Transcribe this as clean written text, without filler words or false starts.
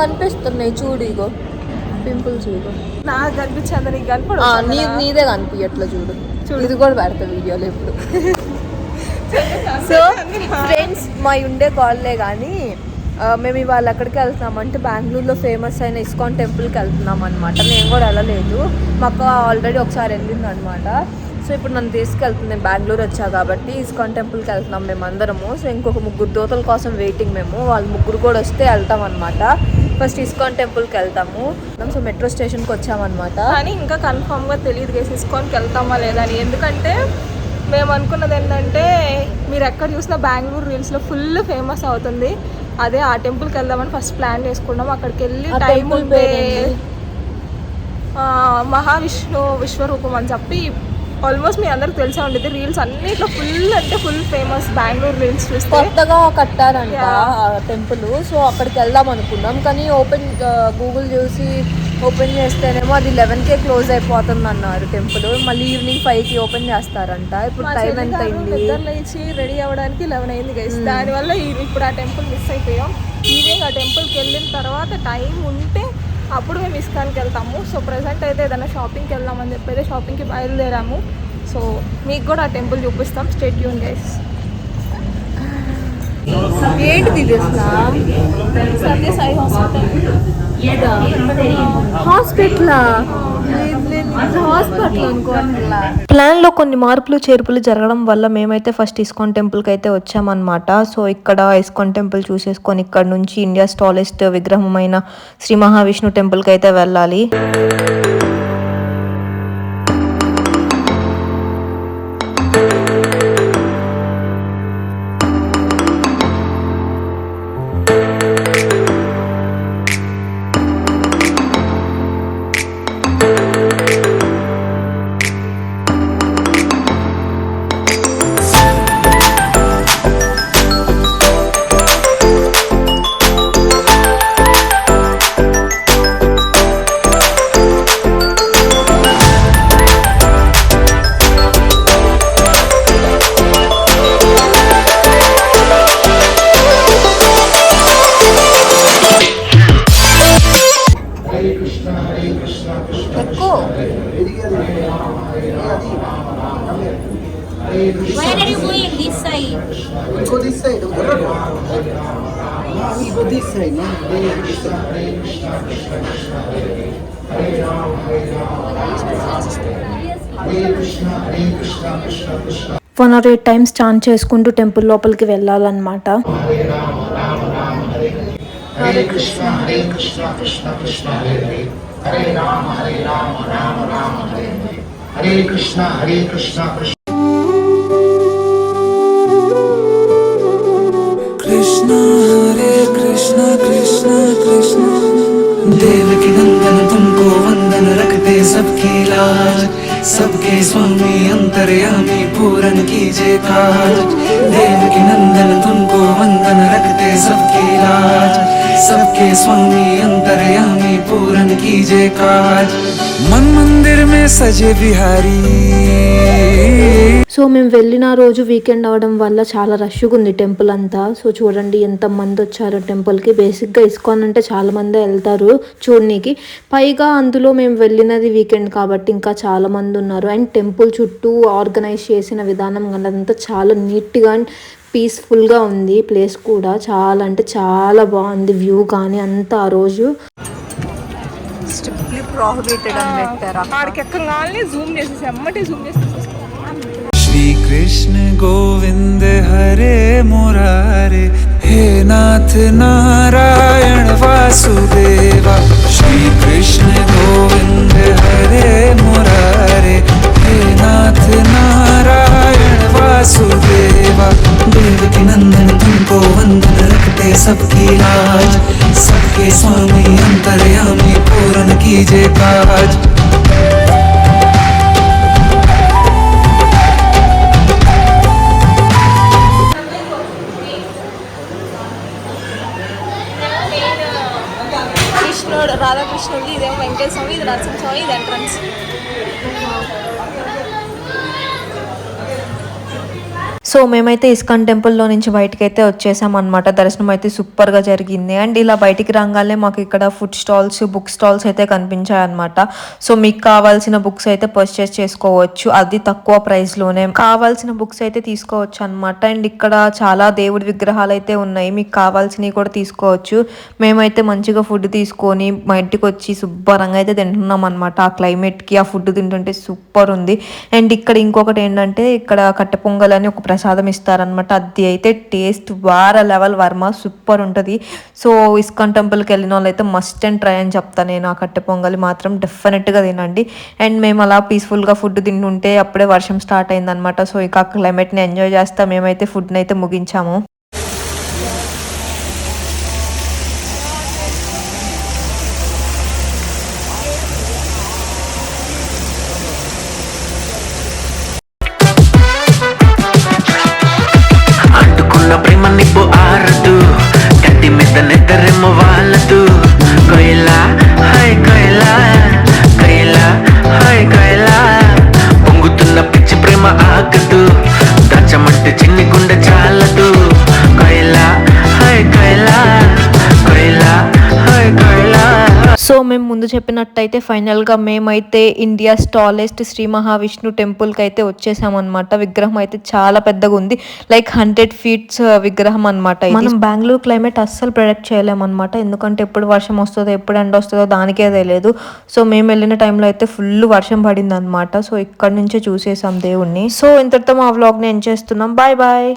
కనిపిస్తున్నాయి చూడు, ఇగో పింపుల్స్ ఇగో. నాకు కనిపించేంత నీకు కనపడు. నీదే కనిపించట్లా చూడు. ఇది కూడా పెడతా వీడియోలో ఇప్పుడు. సో ఫ్రెండ్స్, మా ఉండే కాల్లే కానీ మేము ఇవాళ ఎక్కడికి వెళ్తున్నామంటే బెంగళూరులో ఫేమస్ అయిన ఇస్కాన్ టెంపుల్కి వెళ్తున్నాం అనమాట. నేను కూడా వెళ్ళలేదు, మాకు ఆల్రెడీ ఒకసారి వెళ్ళింది అనమాట. సో ఇప్పుడు నన్ను తీసుకెళ్తుంది, నేను బెంగళూరు వచ్చా కాబట్టి ఇస్కాన్ టెంపుల్కి వెళ్తున్నాం మేము అందరము. సో ఇంకొక 3 దోతల కోసం వెయిటింగ్ మేము. వాళ్ళు 3 కూడా వస్తే వెళ్తాం అనమాట. ఫస్ట్ ఇస్కాన్ టెంపుల్కి వెళ్తాము. సో మెట్రో స్టేషన్కి వచ్చామన్నమాట. కానీ ఇంకా కన్ఫామ్గా తెలియదు గైస్ ఇస్కాన్కి వెళ్తామా లేదా అని. ఎందుకంటే మేము అనుకున్నది ఏంటంటే మీరు ఎక్కడ చూసినా బెంగళూరు రీల్స్లో ఫుల్ ఫేమస్ అవుతుంది. అదే ఆ టెంపుల్కి వెళ్దామని ఫస్ట్ ప్లాన్ చేసుకున్నాం. అక్కడికి వెళ్ళి టైం ఉంటే విశ్వరూపం అని చెప్పి ఆల్మోస్ట్ మీ అందరికి తెలిసే ఉండేది. రీల్స్ అన్నిట్లో ఫుల్ అంటే ఫుల్ ఫేమస్ బెంగళూరు రీల్స్ చూస్తే. కొత్తగా కట్టారంట టెంపుల్. సో అక్కడికి వెళ్దాం అనుకున్నాం, కానీ గూగుల్ చూసి ఓపెన్ చేస్తేనేమో అది 11కే క్లోజ్ అయిపోతుంది అన్నారు టెంపుల్. మళ్ళీ ఈవినింగ్ 5కి ఓపెన్ చేస్తారంట. ఇప్పుడు టైం ఎంత అయింది? నిద్రలేచి రెడీ అవ్వడానికి 11 అయింది గైస్. దానివల్ల ఇప్పుడు ఆ టెంపుల్ మిస్ అయిపోయాం. ఈవినింగ్ ఆ టెంపుల్కి వెళ్ళిన తర్వాత టైం ఉంటే అప్పుడు మేము ఇస్కాన్కి వెళ్తాము. సో ప్రజెంట్ అయితే ఏదైనా షాపింగ్కి వెళ్దామని చెప్పి అయితే షాపింగ్కి బయలుదేరాము. సో మీకు కూడా ఆ టెంపుల్ చూపిస్తాం. Stay tune guys. ఏంటిది సత్యసాయి హాస్పిటల్ ప్లాన్లో కొన్ని మార్పులు చేర్పులు జరగడం వల్ల మేమైతే ఫస్ట్ ఇస్కాన్ టెంపుల్కి అయితే వచ్చామన్నమాట. సో ఇక్కడ ఇస్కాన్ టెంపుల్ చూసేసుకొని ఇక్కడ నుంచి ఇండియాస్ టాలెస్ట్ విగ్రహమైన శ్రీ మహావిష్ణు టెంపుల్కి అయితే వెళ్ళాలి. Where are you going? This side. Go this side. Go this side. One or 8 times chant చేసుకుంటూ టెంపుల్ లోపలికి వెళ్ళాలన్నమాట. హరే కృష్ణ హరే కృష్ణ కృష్ణ కృష్ణ హరే హరే హరే రామ రామ రామ హరే హరే హరే కృష్ణ కృష్ణ కృష్ణ హరే కృష్ణ కృష్ణ కృష్ణ देवकी नंदन तुमको वंदन रखते सबकी लाज सबके स्वामी अंतर्यामी पूरन कीजिए काज देवकी नंदन तुमको वंदन रखते सबकी लाज सबके स्वामी अंतर्यामी पूरन कीजिए काज मन मंदिर में सजे बिहारी. సో మేము వెళ్ళిన రోజు వీకెండ్ అవడం వల్ల చాలా రష్గా ఉంది టెంపుల్ అంతా. సో చూడండి ఎంత మంది వచ్చారో టెంపుల్కి. బేసిక్గా ఇస్కాన్ అంటే చాలా మంది వెళ్తారు చూడనీకి, పైగా అందులో మేము వెళ్ళినది వీకెండ్ కాబట్టి ఇంకా చాలా మంది ఉన్నారు. అండ్ టెంపుల్ చుట్టూ ఆర్గనైజ్ చేసిన విధానం అంతా చాలా నీట్గా అండ్ పీస్ఫుల్గా ఉంది. ప్లేస్ కూడా చాలా అంటే చాలా బాగుంది. వ్యూ కానీ అంతా ఆ రోజు స్ట్రిక్ట్లీ ప్రొహిబిటెడ్ అని పెట్టారు. జూమ్ చేసేసి అమ్మటే జూమ్ చేసి श्री कृष्ण गोविंद हरे मुरारे हे नाथ नारायण वासुदेवा श्री कृष्ण गोविंद हरे मुरारे हे नाथ नारायण वासुदेवा देवकी नंदन तुमको वंदन रखते सबकी लाज सबके स्वामी अंतर्यामी पूरन कीजिए काज. రాధాకృష్ణుడి, ఇదేమో వెంకటేశ్వర స్వామి, ఇది నరసింహస్వామి, ఇది ఎంట్రన్స్. సో మేమైతే ఇస్కాన్ టెంపుల్లో నుంచి బయటకి అయితే వచ్చేసాం అనమాట. దర్శనం అయితే సూపర్గా జరిగింది. అండ్ ఇలా బయటికి రాగానే మాకు ఇక్కడ ఫుడ్ స్టాల్స్, బుక్ స్టాల్స్ అయితే కనిపించాయి అనమాట. సో మీకు కావాల్సిన బుక్స్ అయితే పర్చేస్ చేసుకోవచ్చు, అది తక్కువ ప్రైస్లోనే. కావాల్సిన బుక్స్ అయితే తీసుకోవచ్చు అనమాట. అండ్ ఇక్కడ చాలా దేవుడి విగ్రహాలు అయితే ఉన్నాయి, మీకు కావాల్సినవి కూడా తీసుకోవచ్చు. మేమైతే మంచిగా ఫుడ్ తీసుకొని మా ఇంటికి వచ్చి శుభ్రంగా అయితే తింటున్నాం అనమాట. ఆ క్లైమేట్కి ఆ ఫుడ్ తింటుంటే సూపర్ ఉంది. అండ్ ఇక్కడ ఇంకొకటి ఏంటంటే ఇక్కడ కట్టె పొంగల్ అని ఒక ప్రసాదం ఇస్తారనమాట. అది అయితే టేస్ట్ వార లెవెల్ వర్మ, సూపర్ ఉంటుంది. సో ఇస్కాన్ టెంపుల్కి వెళ్ళిన వాళ్ళు అయితే మస్ట్ అండ్ ట్రై అని చెప్తాను నేను. ఆ కట్టె పొంగలి మాత్రం డెఫినెట్గా తినండి. అండ్ మేము అలా పీస్ఫుల్గా ఫుడ్ తింటుంటే అప్పుడే వర్షం స్టార్ట్ అయిందనమాట. సో ఇక క్లైమేట్ని ఎంజాయ్ చేస్తా మేమైతే ఫుడ్ని అయితే ముగించాము. ప్రేమ నిప్పు ఆరదు, కట్టి మీద నిద్రెమ్మ వాళ్ళదు. కొయిలా హాయ్ కొయిలా, కొయిలా హాయ్ కొయిలా, పొంగుతున్న పిచ్చి ప్రేమ ఆగదు, దాచమంటే చిన్ని గుండె చాలదు. కొయిలా హాయ్ కొయిలా, కొయిలా హాయ్ కొయిలా. సో మేము ముందు చెప్పినట్టయితే ఫైనల్గా మేమైతే ఇండియా టాలెస్ట్ శ్రీ మహావిష్ణు టెంపుల్కి అయితే వచ్చేసామన్నమాట. విగ్రహం అయితే చాలా పెద్దగా ఉంది, లైక్ 100 feet విగ్రహం అనమాట. మనం బెంగళూరు క్లైమేట్ అస్సలు ప్రెడిక్ట్ చేయలేమన్నమాట, ఎందుకంటే ఎప్పుడు వర్షం వస్తుందో ఎప్పుడు ఎండ వస్తుందో దానికే తెలియదు. సో మేము వెళ్ళిన టైంలో అయితే ఫుల్ వర్షం పడింది అనమాట. సో ఇక్కడ నుంచే చూసేసాం దేవుణ్ణి. సో ఇంతటితో మా వ్లాగ్ని ఎండ్ చేస్తున్నాం. Bye bye.